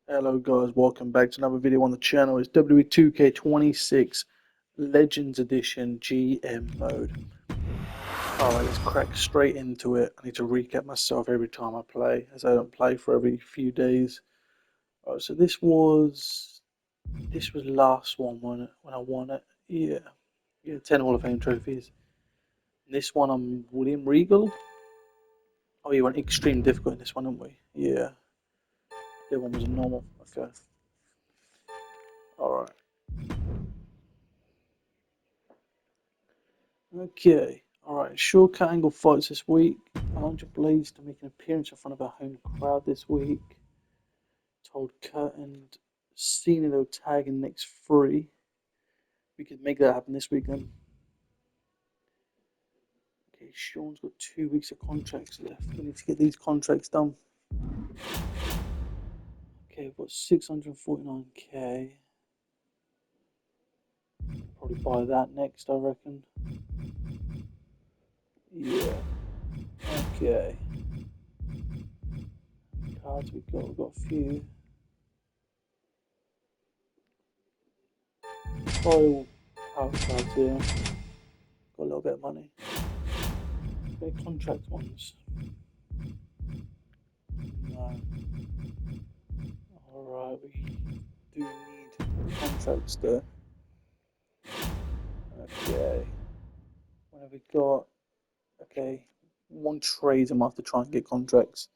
Hello guys, welcome back to another video on the channel. It's WWE2K26 Legends Edition GM mode. Alright, let's crack straight into it. I need to recap myself every time I play, as I don't play for every few days. Alright, so this was last one when I won it. Yeah, 10 Hall of Fame trophies. This one I'm William Regal. Oh, you went extreme difficult in this one, didn't we? Yeah, the other one was a normal. Okay. Alright. Okay, alright. Shortcut angle fights this week. Alundra Blaze to make an appearance in front of our home crowd this week. Told Kurt and Cena they'll tag in next three. We could make that happen this week then. Okay, Sean's got 2 weeks of contracts left. We need to get these contracts done. Okay, we've got 649k. Probably buy that next, I reckon. Yeah. Okay. Cards we've got a few. Royal power cards here. Got a little bit of money. Okay, contract ones. No. Alright, we do need contracts there. Okay. What have we got? Okay. One trade I'm have to try and get contracts.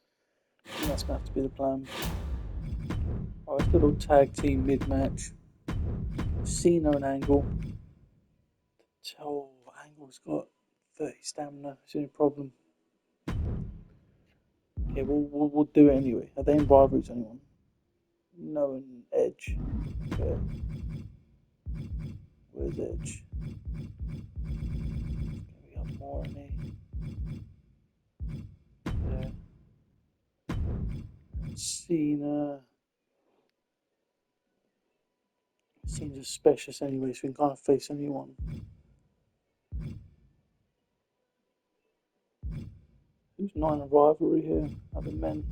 I think that's gonna have to be the plan. Alright, good old tag team mid match. Cena and Angle. Oh, Angle's got 30 stamina. It's the only problem. Okay, we'll do it anyway. Are they in rivalries anyone? No, and Edge. Okay. Where's Edge? We got more in here. Cena. Seems suspicious anyway, so we can't face anyone. Who's not in a rivalry here? Other men.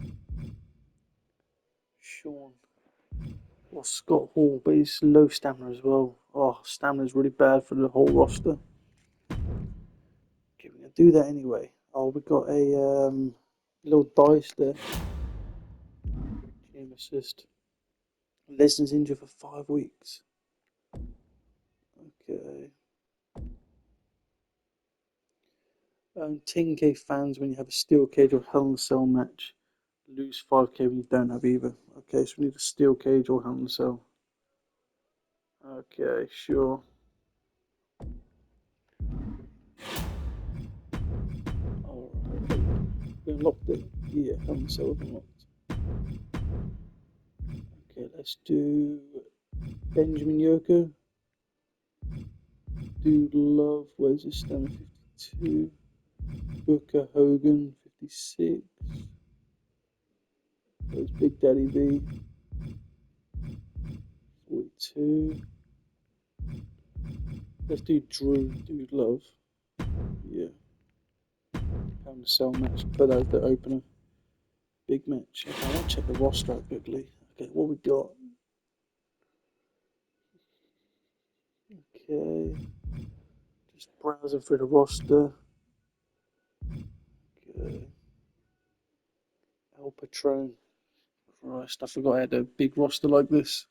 Sean. Or Scott Hall, but he's low stamina as well. Oh, stamina's really bad for the whole roster. Okay, we're gonna do that anyway. Oh, we got a little dice there. Game assist. Lesnar's injured for 5 weeks. Okay. 10k fans when you have a steel cage or Hell in a Cell match. Lose 5k when you don't have either. Okay, so we need a steel cage or Hell in a Cell. Okay, sure. Alright. We unlocked it. Yeah, Hell in a Cell unlocked. Okay, let's do Benjamin Yoko. Dude Love, where's his stamina? 52. Booker Hogan, 56. Where's Big Daddy V? 42. Let's do Drew, Dude Love. Yeah. Pound to Cell match. Put that as the opener. Big match. Okay, I want to check the roster out quickly. Okay, what we got? Okay. Just browsing through the roster. Okay. El Patron. Christ, I forgot I had a big roster like this.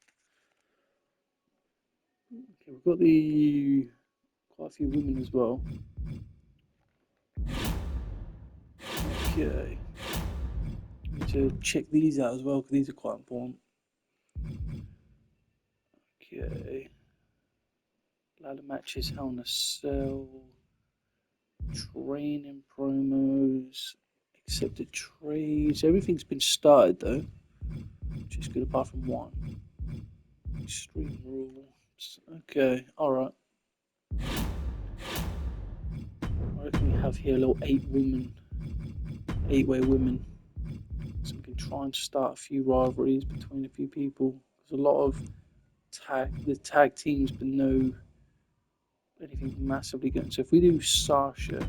Okay, we've got quite a few women as well. Okay. Need to check these out as well because these are quite important. Okay. Ladder matches, Hell in a Cell, training promos, accepted trades. Everything's been started though, which is good apart from one. Extreme rules. Okay, alright. I reckon we have here a little 8-way women. So we can try and start a few rivalries between a few people. There's a lot of the tag teams, but no anything massively good. So if we do Sasha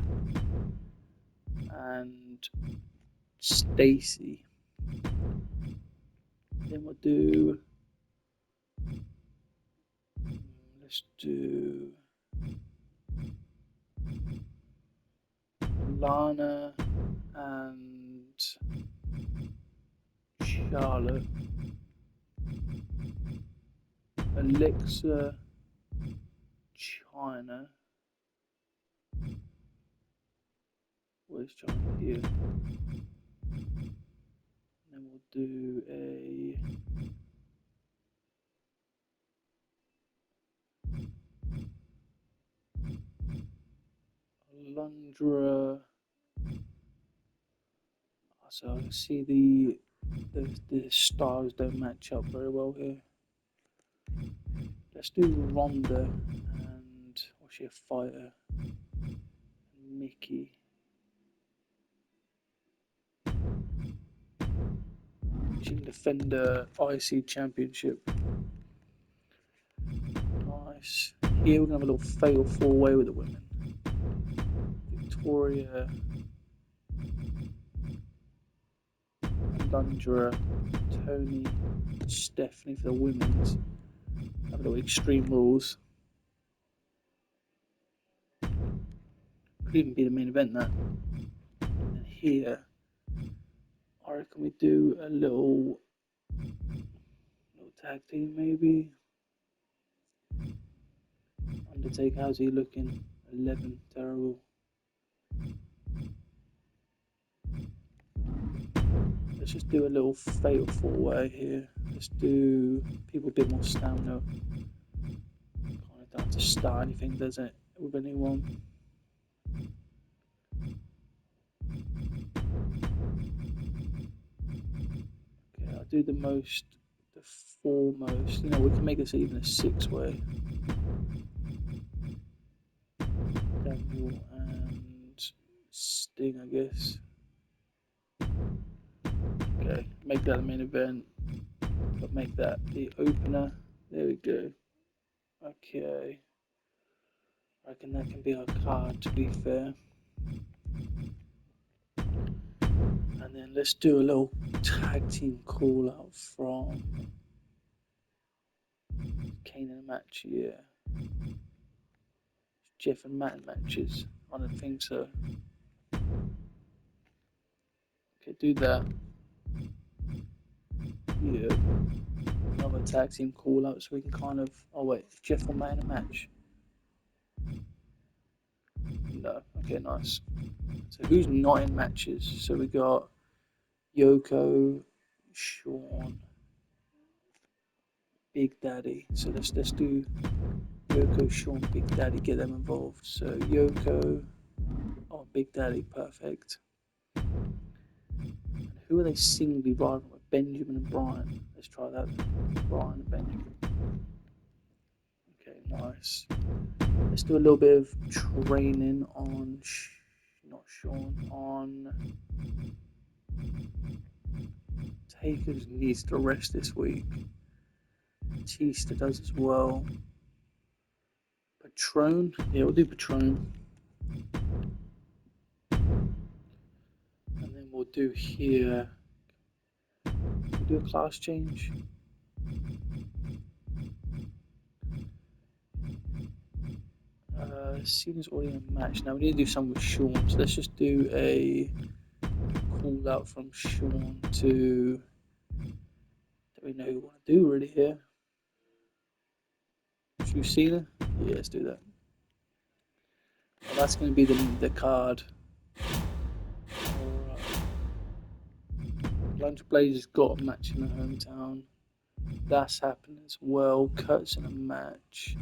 and Stacy, Then we'll do. Let's do Lana and Charlotte. Alexa, China. Where's China? Here. Then we'll do a Lundra. So I can see the stars don't match up very well here. Let's do Ronda and what's she, a fighter? Mickey. She can defend the IC Championship. Nice. Here we're gonna have a little fatal four-way with the women. Victoria, Lundra, Tony, Stephanie for the women's. Have a little Extreme Rules. Could even be the main event that. And then here, I reckon we do a little tag team maybe. Undertaker, how's he looking? 11, terrible. Let's just do a little fatal four-way here. Let's do people a bit more stamina. Kind of don't have to start anything, does it, with anyone? Okay, I'll do the foremost. You know, we can make this even a six-way. Daniel and Sting, I guess. Okay, make that the main event, but make that the opener. There we go. Okay, I reckon that can be our card, to be fair. And then let's do a little tag team call out from Kane in a match, yeah. Jeff and Matt in matches. I don't think so. Okay, do that. Yeah. Another tag team call out so we can kind of. Oh, wait. Jeff or Matt in a match? No. Okay, nice. So who's not in matches? So we got Yoko, Sean, Big Daddy. So let's do Yoko, Sean, Big Daddy, get them involved. So Yoko, oh, Big Daddy, perfect. And who are they singly rivaling with? Benjamin and Brian. Let's try that. Brian and Benjamin. Okay, nice. Let's do a little bit of training on, not Sean, on Taker needs to rest this week. Batista does as well. Patron? Yeah, we'll do Patron. And then we'll do here. We'll do a class change. Cena's already in a match. Now we need to do something with Sean. So let's just do a call out from Sean to. Don't we know who we want to do really here? Should we Cena? Yeah, let's do that. Well, that's going to be the card. Alright. Lunch Blazer's got a match in the hometown. That's happening as well. Kurt's in a match.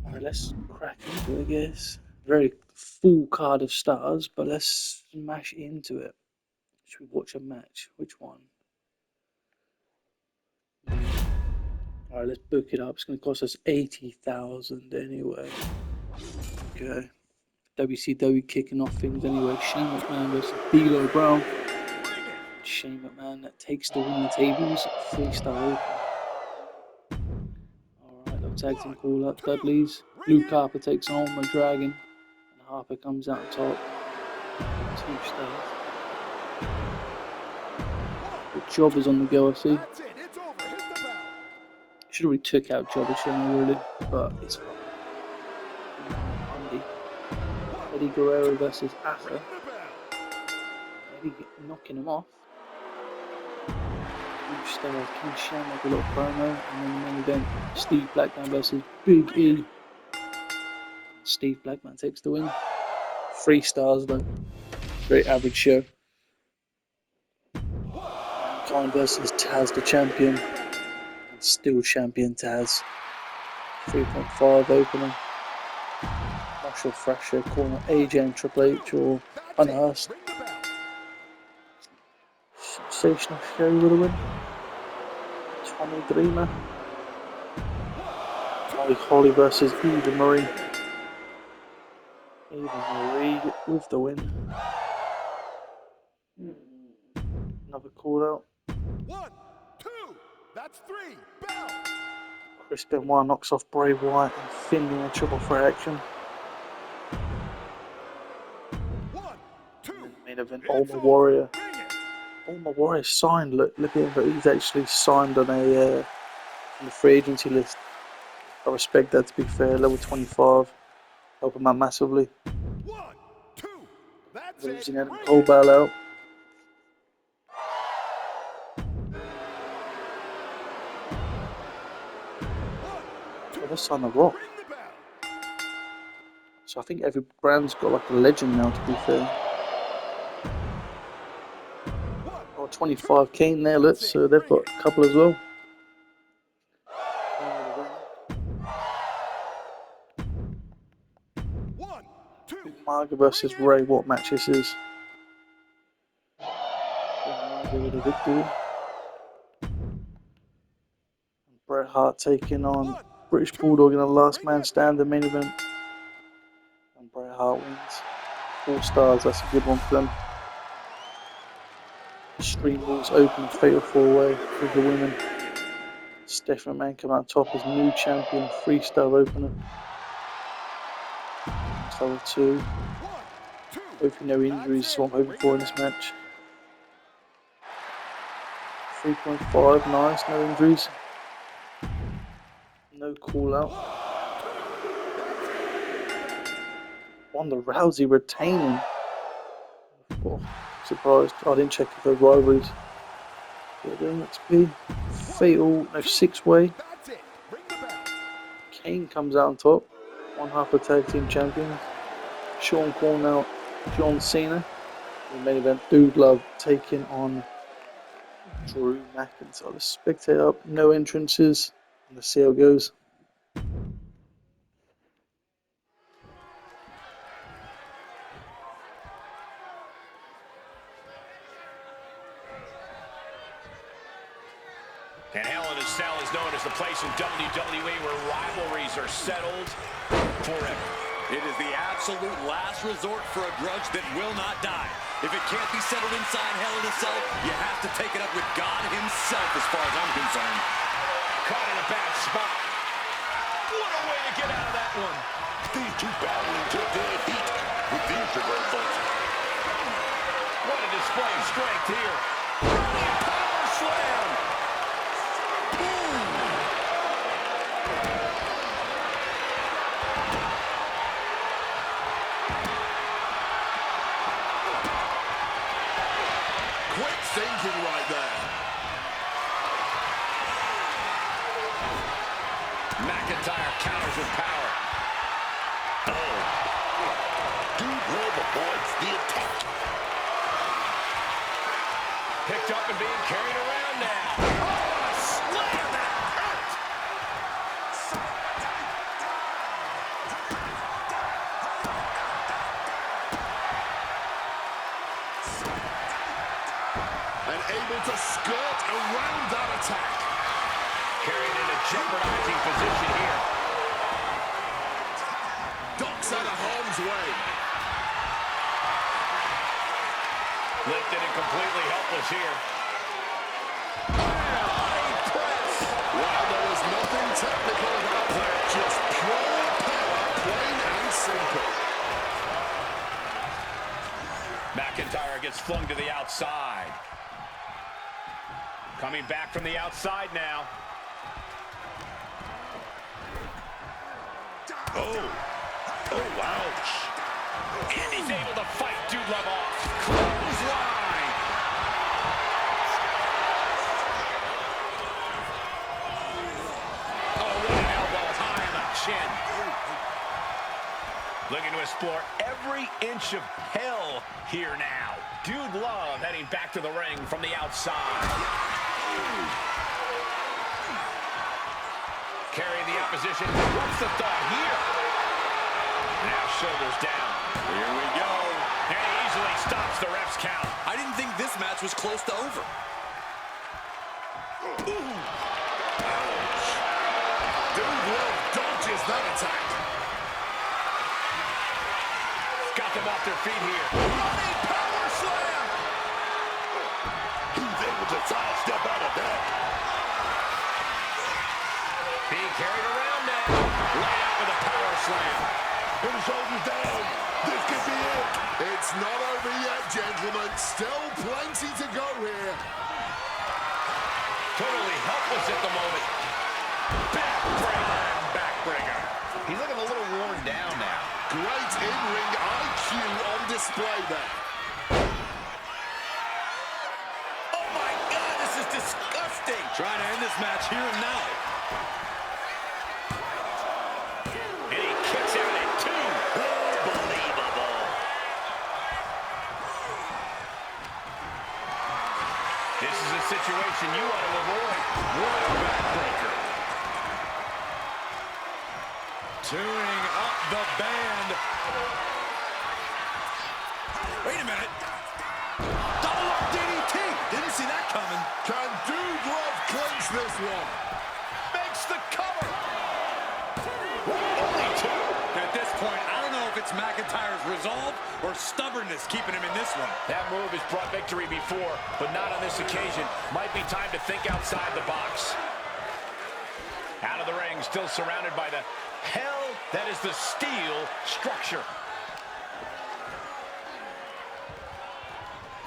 Alright, let's crack into it, I guess. Very full card of stars, but let's smash into it. Should we watch a match? Which one? Alright, let's book it up. It's going to cost us 80,000 anyway. Okay. WCW kicking off things anyway. Shane McMahon versus D'Lo Brown. Shane McMahon that takes to win the tables. 3-star open. Alright, little tag team call up. Dudley's. Luke Harper takes on the Dragon. And Harper comes out on top. 2 stars. Jobbers on the go, I see. Should have already took out Jobbers, shouldn't I, really? But it's fine. Undy. Eddie Guerrero versus Afa. Eddie knocking him off. King Sham make a little promo, and then the main event, Steve Blackman versus Big E. Steve Blackman takes the win. 3 stars though. Very average show. Mankind versus Taz, the champion. And still champion Taz. 3.5 opening. Marshall Thrasher calling AJ and Triple H or Unhurst. Sensational show with a win. Tommy Dreamer. Holly versus Eva Marie. Eva Marie with the win. Another call out. 1, 2, that's 3, bell. Chris Benoit knocks off Bray Wyatt and Finn in a triple threat action. 1, 2, main event, Ultimate Warrior. Ultimate Warrior signed, look at him, but he's actually signed on a on the free agency list. I respect that, to be fair. Level 25, help him out massively. 1, 2, that's Losing it. Adam Cole bailout. Oh, that's on the Rock. So I think every brand's got like a legend now, to be fair. Oh, 25 Kane there, look, so they've got a couple as well. Marga versus Ray, what match this is? Marga with a victory. Bret Hart taking on British Bulldog in a last man standing main event. And Bret Hart wins. 4 stars, that's a good one for them. Stream Rules open fatal 4-way with the women. Stephanie McMahon come out top as new champion, 3-star opener. Level 2. Hopefully no injuries, so I'm hoping for in this match. 3.5, nice, no injuries. No call out. Ronda Rousey retaining. Oh, surprised. I didn't check if those rivalries. NXT. Fatal, no 6-way. Kane comes out on top. 1/2 of tag team champions. Sean calling out John Cena. In the main event, Dude Love taking on Drew McIntyre. The spectator up, no entrances. Let's see how it goes. And Hell in a Cell is known as the place in WWE where rivalries are settled forever. It is the absolute last resort for a grudge that will not die. If it can't be settled inside Hell in a Cell, you have to take it up with God himself as far as I'm concerned. Caught in a bad spot. What a way to get out of that one. These two battling to their feet with these reversals. What a display of strength here. Running power slam. Boom. Quick thinking right there. McIntyre counters with power. Oh. Dude Love avoids the attack. Picked up and being carried around now. Oh, a slam that hurt. And able to skirt around that attack. Carried in a jeopardizing position here. Ducks out of harm's way. Lifted and completely helpless here. Well, there was nothing technical about that. Just pure power, plain and simple. McIntyre gets flung to the outside. Coming back from the outside now. Oh, ouch. And he's able to fight Dude Love off. Clothesline. Oh, what an elbow high on the chin. Looking to explore every inch of hell here now. Dude Love heading back to the ring from the outside. Carrying the opposition. What's the thought here? Now shoulders down. Here we go. And he easily stops the ref's count. I didn't think this match was close to over. Ouch. Dude Love dodges that attack. Got them off their feet here. Running power slam. He's able to sidestep out of that. Being carried around now. Right out with a power slam. Put the shoulders down. This could be it. It's not over yet, gentlemen. Still plenty to go here. Totally helpless at the moment. Backbreaker and backbreaker. He's looking a little worn down now. Great in-ring IQ on display there. Oh my God, this is disgusting. Trying to end this match here and now. And he kicks out at 2. Unbelievable. This is a situation you want to avoid. What a backbreaker. Tuning up the band. Wait a minute. Double up DDT. Didn't see that coming. Can Dude Love clinch this one? Makes the cover. Only 2. At this point, I don't know if it's McIntyre's resolve or stubbornness keeping him in this one. That move has brought victory before, but not on this occasion. Might be time to think outside the box. Out of the ring, still surrounded by the hell that is the steel structure.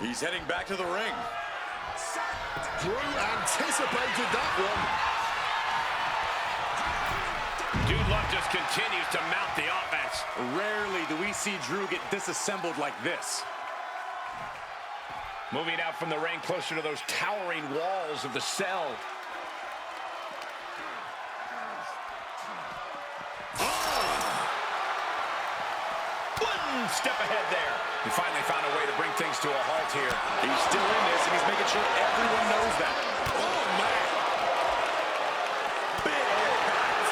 He's heading back to the ring. Drew anticipated that one. Dude Love just continues to mount the offense. Rarely do we see Drew get disassembled like this. Moving out from the ring closer to those towering walls of the cell. One step ahead there. He finally found a way to bring things to a halt here. He's still in this, and he's making sure everyone knows that. Oh, man. Big impact.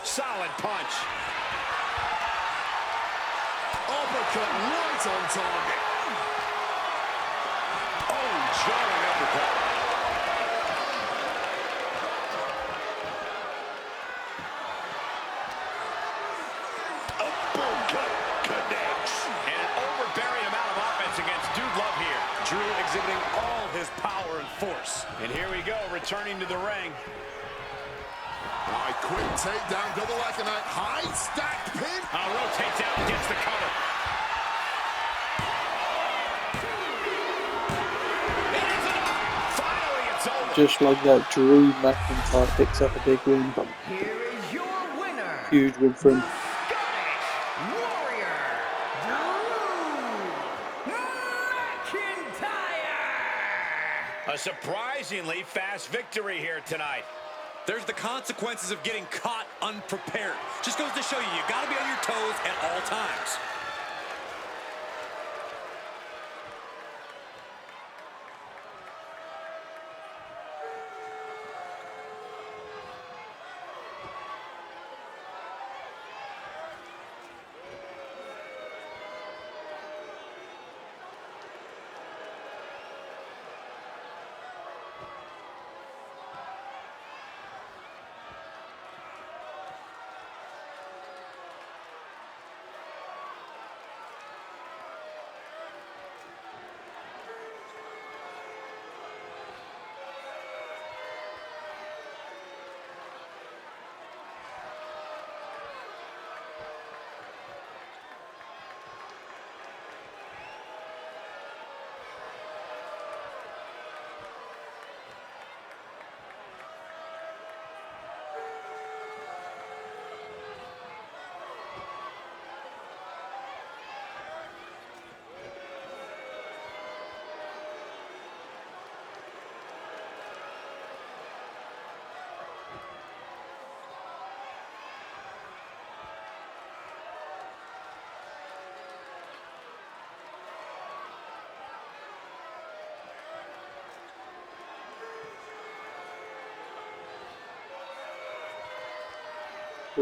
Solid punch. Uppercut right on target. Oh, jarring uppercut. Uppercut connects. And an overbearing amount of offense against Dude Love here. Drew exhibiting all his power and force. And here we go, returning to the ring. Right, quick takedown, double like a knife. High stacked pin. Rotates out and gets the cover. It is enough. Finally, it's over. Just like that, Drew McIntyre picks up a big win. Here is your winner, Huge win for him. Scottish Warrior, Drew McIntyre. A surprisingly fast victory here tonight. There's the consequences of getting caught unprepared. Just goes to show you, you gotta be on your toes at all times.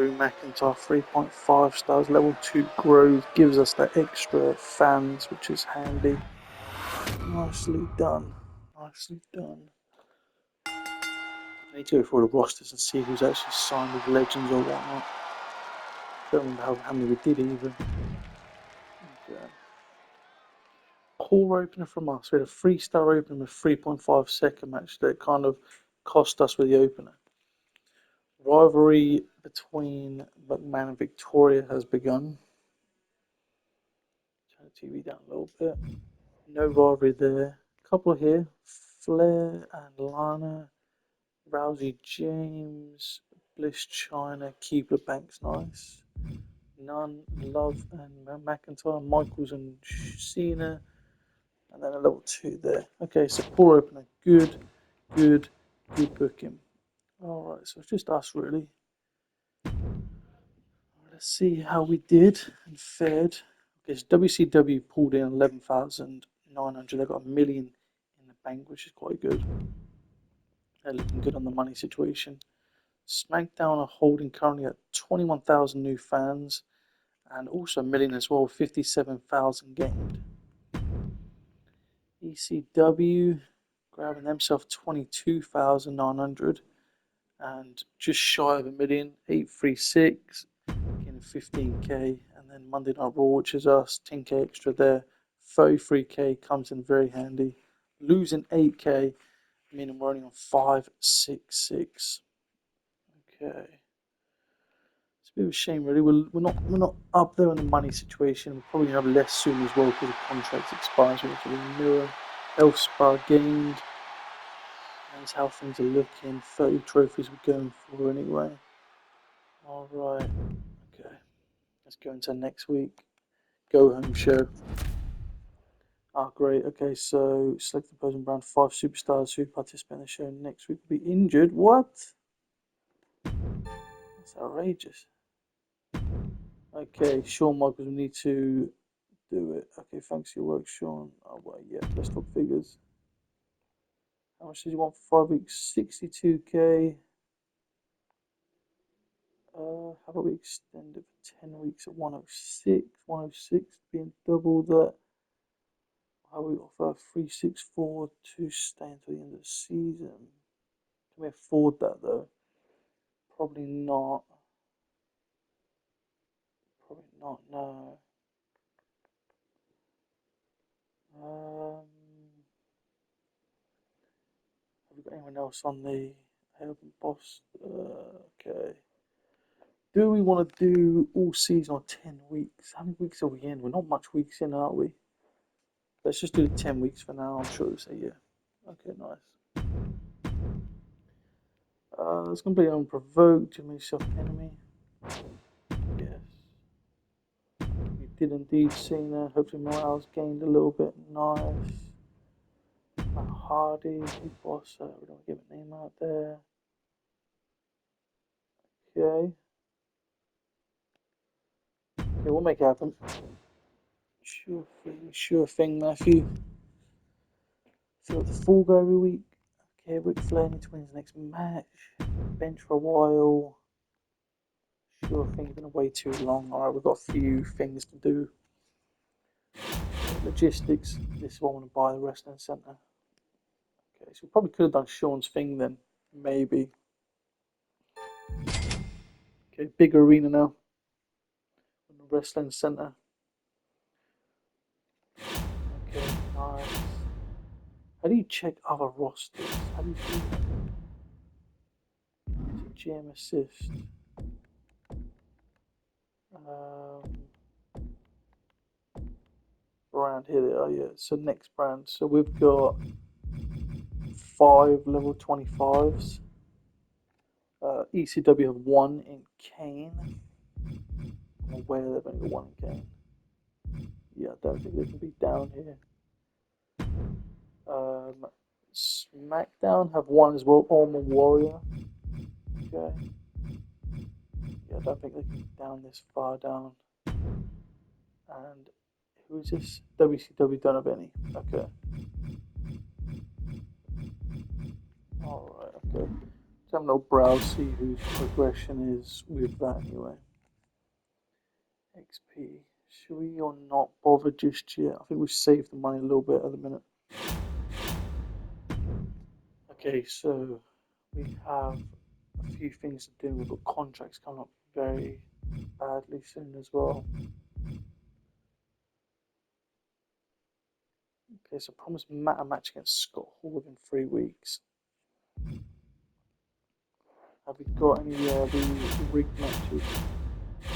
Drew McIntyre, 3.5 stars. Level 2 growth gives us that extra fans, which is handy. Nicely done. Nicely done. I need to go through the rosters and see who's actually signed with Legends or whatnot. Don't remember how many we did even. Okay. Poor opener from us. We had a 3-star opener with 3.5 second match that kind of cost us with the opener. Rivalry between McMahon and Victoria has begun. Turn the TV down a little bit. No rivalry there. Couple here. Flair and Lana. Rousey James. Bliss China. Keeper Banks nice. None. Love and McIntyre. Michaels and Cena. And then a level 2 there. Okay, so poor opener. Good booking. Alright, so it's just us really. Let's see how we did and fared. Okay, so WCW pulled in 11,900. They got 1 million in the bank, which is quite good. They're looking good on the money situation. SmackDown are holding currently at 21,000 new fans and also 1 million as well, 57,000 gained. ECW grabbing themselves 22,900 and just shy of 1 million, 836. Getting 15k, and then Monday Night Raw, which is us, 10k extra there. 33k comes in very handy. Losing 8k, meaning we're only on 566. Okay, it's a bit of a shame, really. We're not up there in the money situation. We're probably gonna have less soon as well because the contract expires. We have to renew. Elf Spa gained. That's how things are looking. 30 trophies we're going for anyway. All right. Okay. Let's go into next week. Go home show. Ah, great. Okay, so select the opposing brand. 5 superstars who participate in the show next week will be injured. What? That's outrageous. Okay, Shawn Michaels, we need to do it. Okay, thanks for your work, Shawn. Oh, well, yeah, let's talk figures. How much does he want for 5 weeks? 62k. How about we extend it for 10 weeks at 106? 106 being double that. How we offer 364 to stay until the end of the season. Can we afford that though? Probably not. Probably not, no. Have we got anyone else on the Helping Boss? Okay. Do we want to do all season or 10 weeks? How many weeks are we in? We're not much weeks in, are we? Let's just do 10 weeks for now. I'm sure they'll say yeah. Okay, nice. It's completely unprovoked. You make yourself enemy. Yes. We did indeed see that. Hopefully morale's gained a little bit. Nice. Matt Hardy, Big Boss. We don't give a name out there. Okay. Okay, we'll make it happen. Sure thing, Matthew. Fill up the full go every week. Okay, Ric Flair needs to win his next match. Bench for a while. Sure thing, been way too long. Alright, we've got a few things to do. Logistics. This is what I want to buy the wrestling center. Okay, so we probably could have done Sean's thing then. Maybe. Okay, big arena now. In the wrestling center. Okay, nice. How do you check other rosters? How do you do that? GM assist. Brand, here they are, yeah. So next brand. So we've got 5 level 25s. ECW have 1 in Kane. I'm aware they've only got 1 in Kane. Yeah, I don't think they can be down here. SmackDown have 1 as well, Armor Warrior. Okay. Yeah, I don't think they can be down this far down. And who is this? WCW don't have any. Okay. Alright, okay. have a little browse, see whose progression is with that anyway. XP. Should we or not bother just yet? I think we've saved the money a little bit at the minute. Okay, so we have a few things to do. We've got contracts coming up very badly soon as well. Okay, so promise Matt a match against Scott Hall within 3 weeks. Have we got any the rig matches?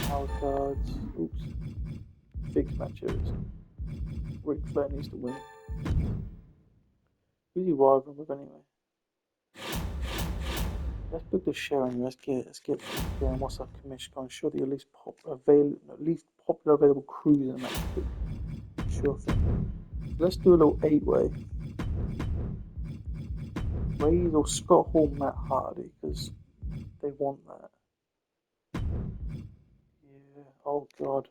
Power cards. Oops. Fixed matches. Ric Flair needs to win. Who's he rivaling with anyway? Let's book the show anyway. Let's get going. What's our commission going? Sure, the least popular available cruise in the match. Sure thing. So let's do a little 8-way. Raise or Scott Hall, Matt Hardy, because they want that. Yeah. Oh god.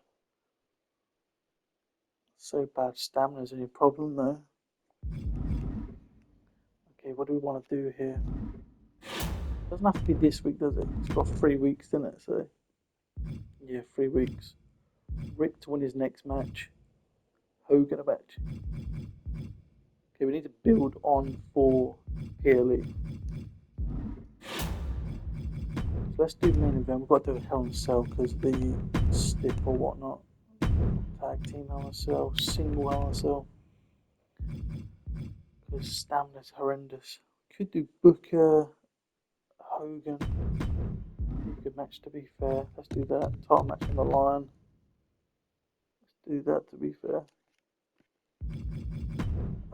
So bad. Stamina's any problem though. Okay, what do we want to do here? Doesn't have to be this week, does it? It's got 3 weeks, doesn't it? So yeah, 3 weeks. Rick to win his next match. Hogan a match. Okay, we need to build on for PLE. So let's do main event. We've got to do a Hell in a Cell because the stick or whatnot. Tag team Hell in a Cell, single Hell in a Cell. Because stamina's horrendous. Could do Booker, Hogan. Be a good match to be fair. Let's do that. Title match on the line. Let's do that to be fair.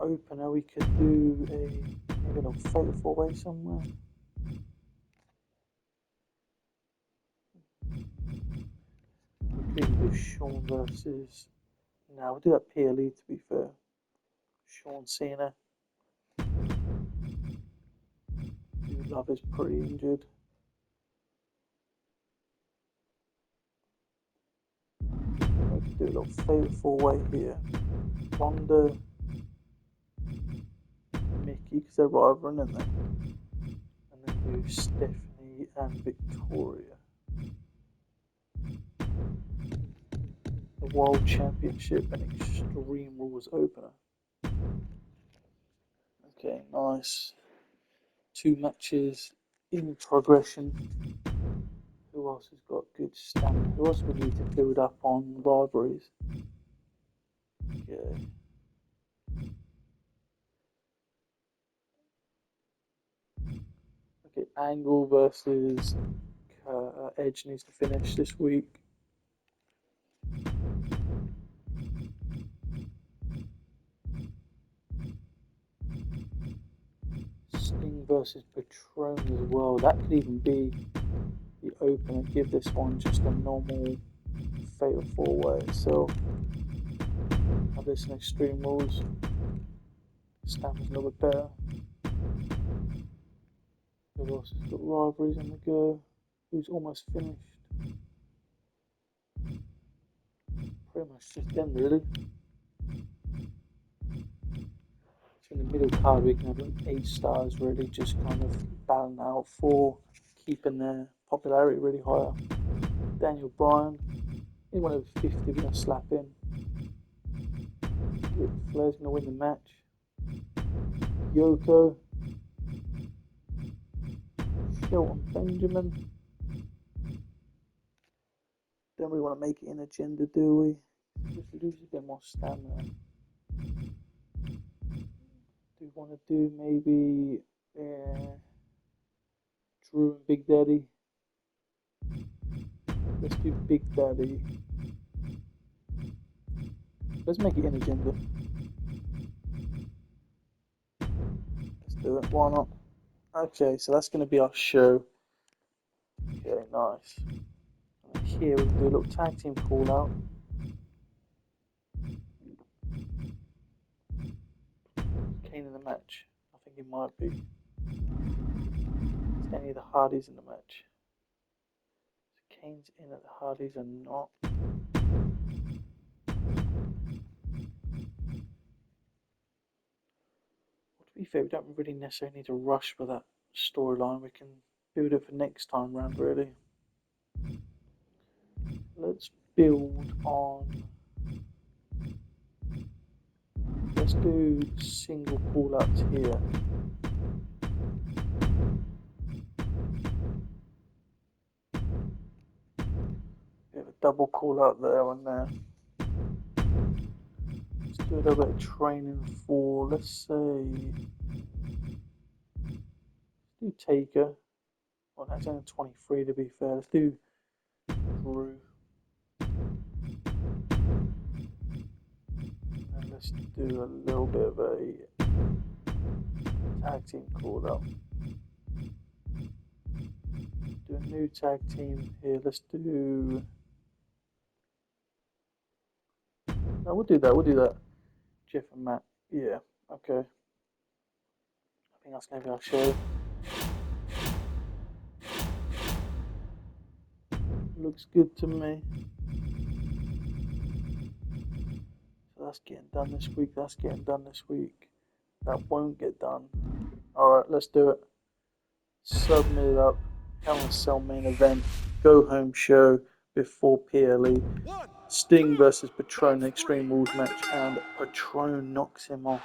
Opener, we could do maybe a little fatal 4-way somewhere. We could even do Shawn versus. No, we'll do that PLE to be fair. Shawn Cena. Dude Love is pretty injured. We could do a little fatal 4-way here. Ronda, Mickey, because they're rivaling, aren't they? And then do Stephanie and Victoria. The World Championship and Extreme Rules opener. Okay, nice. 2 matches in progression. Who else has got good stamina? Who else we need to build up on rivalries? Okay. Okay, Angle versus Edge needs to finish this week. Sting versus Patron as well. That could even be the opener. Give this one just a normal fatal 4-way. So have this in Extreme Rules. Stamina's a little bit better. Who else has got rivalries on the go? Who's almost finished? Pretty much just them really. So in the middle card we can have like 8 stars really, just kind of balance out for keeping their popularity really higher. Daniel Bryan, anyone over 50 we're going to slap in. Ric Flair's going to win the match. Yoko. Shelton Benjamin. Don't really want to make it an agenda, do we? Just lose a bit more stamina. Do we want to do maybe Drew and Big Daddy? Let's do Big Daddy. Let's make it an agenda. Let's do it. Why not? Okay, so that's going to be our show. Okay, nice. And here we can do a little tag team call out. Kane in the match. I think he might be. Is any of the Hardys in the match? So Kane's in it, the Hardys are not. Well, to be fair, we don't really necessarily need to rush for that storyline. We can build it for next time round, really. Let's build on. Let's do single call outs here. We have a double call out there and there. Let's do a little bit of training for, let's say, do Taker. Well, that's only 23 to be fair. Let's do Drew. And let's do a little bit of a tag team call out. Do a new tag team here. Let's do. No, we'll do that. We'll do that. Jeff and Matt. Yeah. Okay. I think that's gonna be our show. Looks good to me. So that's getting done this week. That's getting done this week. That won't get done. Alright, let's do it. Submit it up. Hell in a Cell main event. Go home show before PLE. Sting versus Patron Extreme Rules match. And Patron knocks him off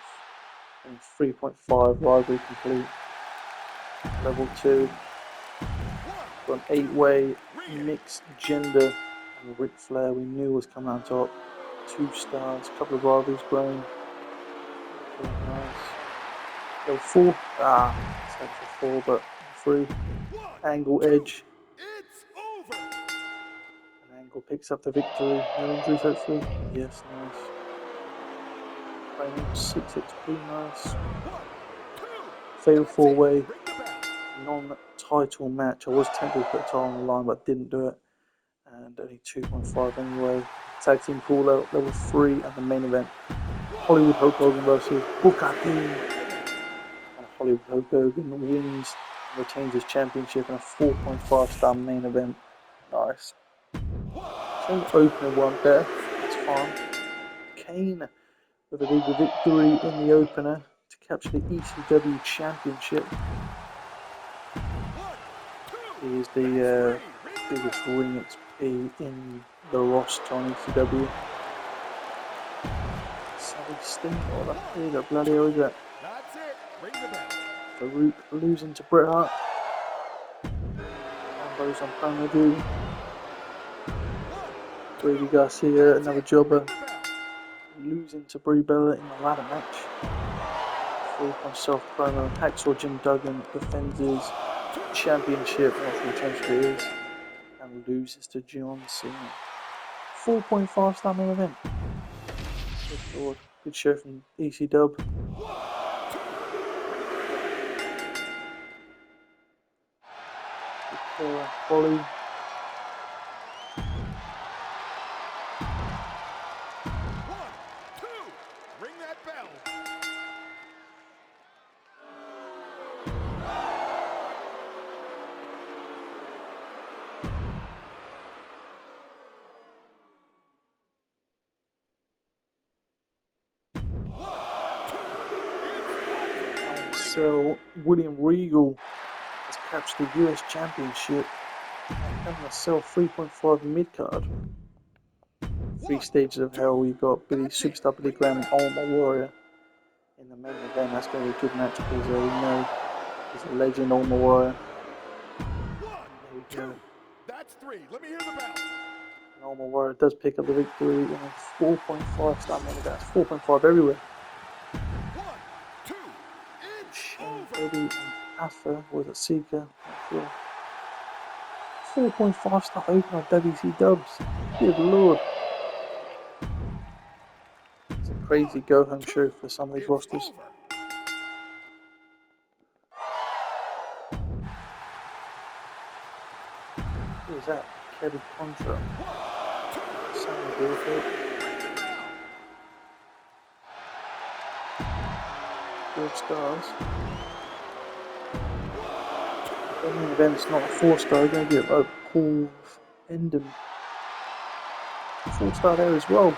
in 3.5 rivalry complete. Level 2. For an 8-way mixed gender. And Ric Flair we knew was coming on top. 2 stars. Couple of rivalries grown. Okay, nice. Level 4. It's like for 4, but 3. Angle Edge. And Angle picks up the victory. No injuries, hopefully. Yes, nice. Training 6 hits, pretty nice. Fatal 4-way. Non-title match. I was tempted to put a title on the line, but didn't do it. And only 2.5 anyway. Tag team call out, level 3, and the main event. Hollywood Hulk Hogan versus Booker T. And Hollywood Hulk Hogan wins and retains his championship in a 4.5-star main event. Nice. So opener one there. That's fine. Kane with a legal victory in the opener to capture the ECW championship. He is the biggest ring XP in the roster on ECW. Sally Steamroller. Here the bloody hell is that? That's it. Ring the bell. Farouk losing to Bret Hart. Ambrose on promo duty. Brady Garcia, another jobber. Losing to Brie Bella in the ladder match. Farouk on self promo. Hacksaw Jim Duggan defends his championship after he careers and loses to John Cena. 4.5-star main event. Good lord. Good show from ECW. Holly. Ring that bell. So William Regal has captured the US Championship and a Cell 3.5 mid-card. 3 stages of hell. We've got Billy Superstar Billy Graham and Ultimate Warrior in the main event. That's going to be a good match because we know he's a legend, Ultimate Warrior. There we go. That's 3. Let me hear the bell. And Ultimate Warrior does pick up the victory in a 4.5-star main event. That's 4.5 everywhere. 1, 2. It's Shane, over. Eddie, and Afa was a Seeker. 4.5-star opener WC Dubs. Good lord. It's a crazy go-home show for some of these rosters. Who is that? Kevin Contra. Sammy Beaufort. 4 stars. The main event's not a 4-star. We're going to get a Paul Enden. 4-star there as well.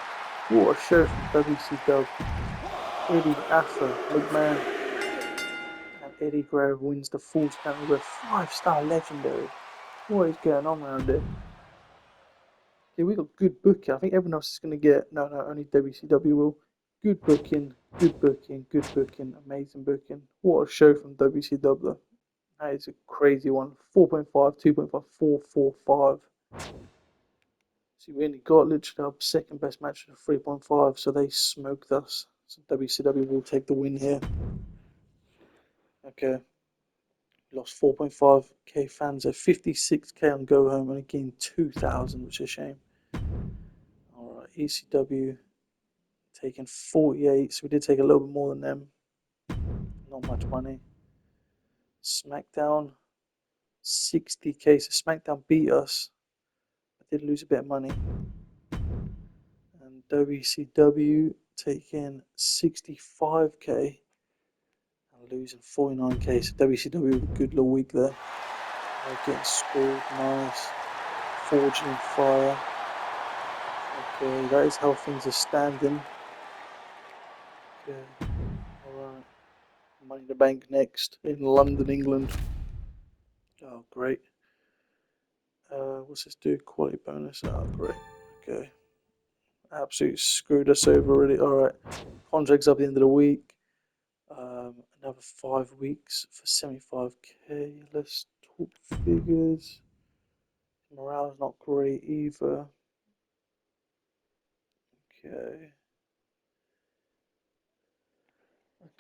What a show from WCW. Eddie, Afa, McMahon, and Eddie Guerrero wins the Falls Count with a 5-star legendary. What is going on around here? Okay, we got good booking. I think everyone else is going to get. No, only WCW will. Good booking, good booking, good booking, amazing booking. What a show from WCW. That is a crazy one. 4.5, 2.5, 4.45. See, we only got literally our second best match at 3.5, so they smoked us. So WCW will take the win here. Okay. Lost 4.5k fans at 56k on Go Home, only gained 2,000, which is a shame. Alright, ECW taking 48, so we did take a little bit more than them. Not much money. SmackDown 60k, so SmackDown beat us. I did lose a bit of money. And WCW taking 65k and losing 49k. So WCW with a good little week there. Getting scored, nice. Forging in fire. Okay, that is how things are standing. Okay, alright. Money in the Bank next in London, England. Oh, great. What's this do? Quality bonus. Oh, great. Okay. Absolutely screwed us over already. Alright. Contracts up at the end of the week. Another 5 weeks for 75k. Let's talk figures. Morale's not great either. Okay.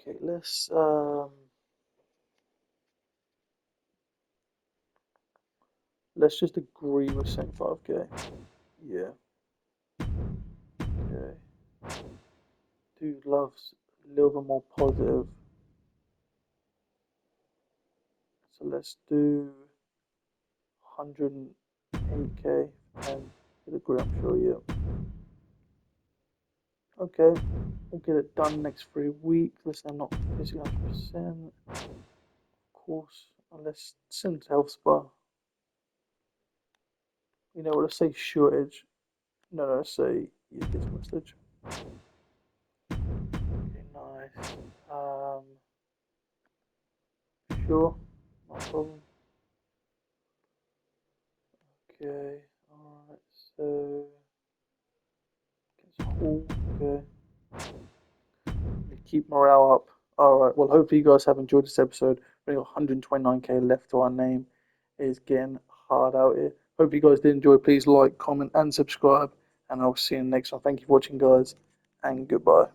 Okay, let's just agree with 75k. Yeah. Okay. Dude loves a little bit more positive. So let's do 108k and you'll agree, I'm sure, yeah. Okay, we'll get it done next 3 weeks. Listen, I'm not physically 100%. Of course, let's send to Health Spa. You know what, let's say shortage. No, let's say yeah, this message. Okay, nice. Sure, no problem. Okay, alright, so it's all okay. Keep morale up. Alright, well, hopefully, you guys have enjoyed this episode. We got 129k left to our name. It's getting hard out here. Hope you guys did enjoy. Please like, comment, and subscribe. And I'll see you in the next one. Thank you for watching, guys, and goodbye.